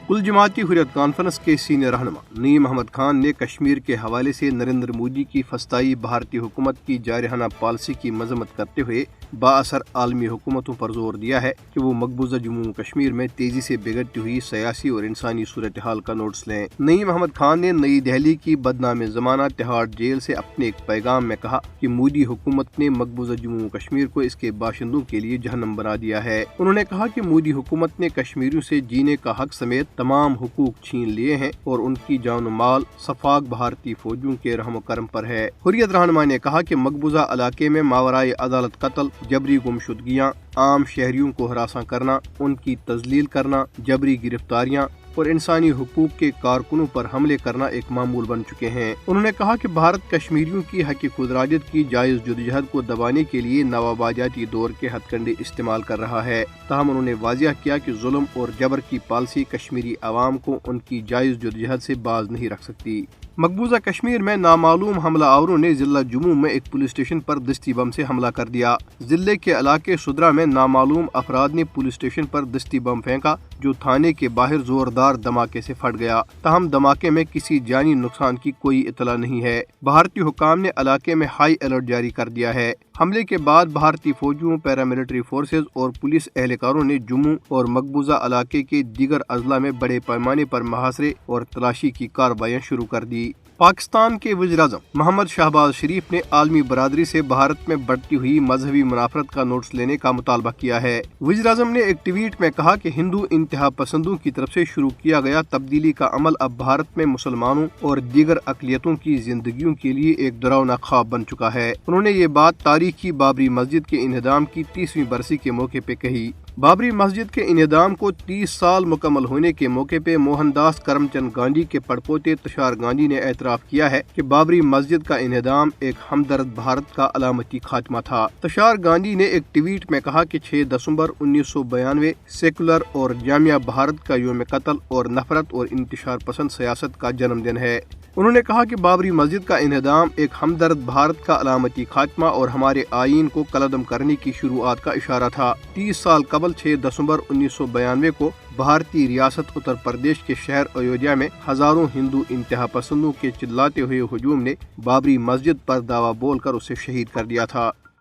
کل جماعتی حریت کانفرنس کے سینئر رہنما نعیم احمد خان نے کشمیر کے حوالے سے نریندر مودی کی فسطائی بھارتی حکومت کی جارحانہ پالیسی کی مذمت کرتے ہوئے با اثر عالمی حکومتوں پر زور دیا ہے کہ وہ مقبوضہ جموں کشمیر میں تیزی سے بگڑتی ہوئی سیاسی اور انسانی صورتحال کا نوٹس لیں۔ نعیم احمد خان نے نئی دہلی کی بدنام زمانہ تہاڑ جیل سے اپنے ایک پیغام میں کہا کہ مودی حکومت نے مقبوضہ جموں کشمیر کو اس کے باشندوں کے لیے جہنم بنا دیا ہے۔ انہوں نے کہا کہ مودی حکومت نے کشمیریوں سے جینے کا حق سمیت تمام حقوق چھین لیے ہیں اور ان کی جان و مال سفاک بھارتی فوجیوں کے رحم و کرم پر ہے۔ حریت رہنما نے کہا کہ مقبوضہ علاقے میں ماورائے عدالت قتل، جبری گمشدگیاں، عام شہریوں کو ہراساں کرنا، ان کی تذلیل کرنا، جبری گرفتاریاں اور انسانی حقوق کے کارکنوں پر حملے کرنا ایک معمول بن چکے ہیں۔ انہوں نے کہا کہ بھارت کشمیریوں کی حق خود ارادیت کی جائز جدوجہد کو دبانے کے لیے نوآبادیاتی دور کے ہتھ کنڈے استعمال کر رہا ہے۔ تاہم انہوں نے واضح کیا کہ ظلم اور جبر کی پالیسی کشمیری عوام کو ان کی جائز جدوجہد سے باز نہیں رکھ سکتی۔ مقبوضہ کشمیر میں نامعلوم حملہ آوروں نے ضلع جموں میں ایک پولیس اسٹیشن پر دستی بم سے حملہ کر دیا۔ ضلع کے علاقے سدرا میں نامعلوم افراد نے پولیس اسٹیشن پر دستی بم پھینکا جو تھانے کے باہر زوردار دھماکے سے پھٹ گیا۔ تاہم دھماکے میں کسی جانی نقصان کی کوئی اطلاع نہیں ہے۔ بھارتی حکام نے علاقے میں ہائی الرٹ جاری کر دیا ہے۔ حملے کے بعد بھارتی فوجیوں، پیراملٹری فورسز اور پولیس اہلکاروں نے جموں اور مقبوضہ علاقے کے دیگر اضلاع میں بڑے پیمانے پر محاصرے اور تلاشی کی کارروائیاں شروع کر دی۔ پاکستان کے وزیر اعظم محمد شہباز شریف نے عالمی برادری سے بھارت میں بڑھتی ہوئی مذہبی منافرت کا نوٹس لینے کا مطالبہ کیا ہے۔ وزیر اعظم نے ایک ٹویٹ میں کہا کہ ہندو انتہا پسندوں کی طرف سے شروع کیا گیا تبدیلی کا عمل اب بھارت میں مسلمانوں اور دیگر اقلیتوں کی زندگیوں کے لیے ایک ڈراؤنا خواب بن چکا ہے۔ انہوں نے یہ بات تاریخی بابری مسجد کے انہدام کی 30ویں برسی کے موقع پہ کہی۔ بابری مسجد کے انہدام کو 30 سال مکمل ہونے کے موقع پہ موہن داس کرم چند گاندھی کے پڑپوتے تشار گاندھی نے اعتراف کیا ہے کہ بابری مسجد کا انہدام ایک ہمدرد بھارت کا علامتی خاتمہ تھا۔ تشار گاندھی نے ایک ٹویٹ میں کہا کہ 6 دسمبر 1992 سیکولر اور جامعہ بھارت کا یوم قتل اور نفرت اور انتشار پسند سیاست کا جنم دن ہے۔ انہوں نے کہا کہ بابری مسجد کا انہدام ایک ہمدرد بھارت کا علامتی خاتمہ اور ہمارے آئین کو کالعدم کرنے کی شروعات کا اشارہ تھا۔ 30 سال قبل 6 دسمبر 1992 کو بھارتی ریاست اتر پردیش کے شہر ایودھیا میں ہزاروں ہندو انتہا پسندوں کے چلاتے ہوئے ہجوم نے بابری مسجد پر دعویٰ بول کر اسے شہید کر دیا تھا۔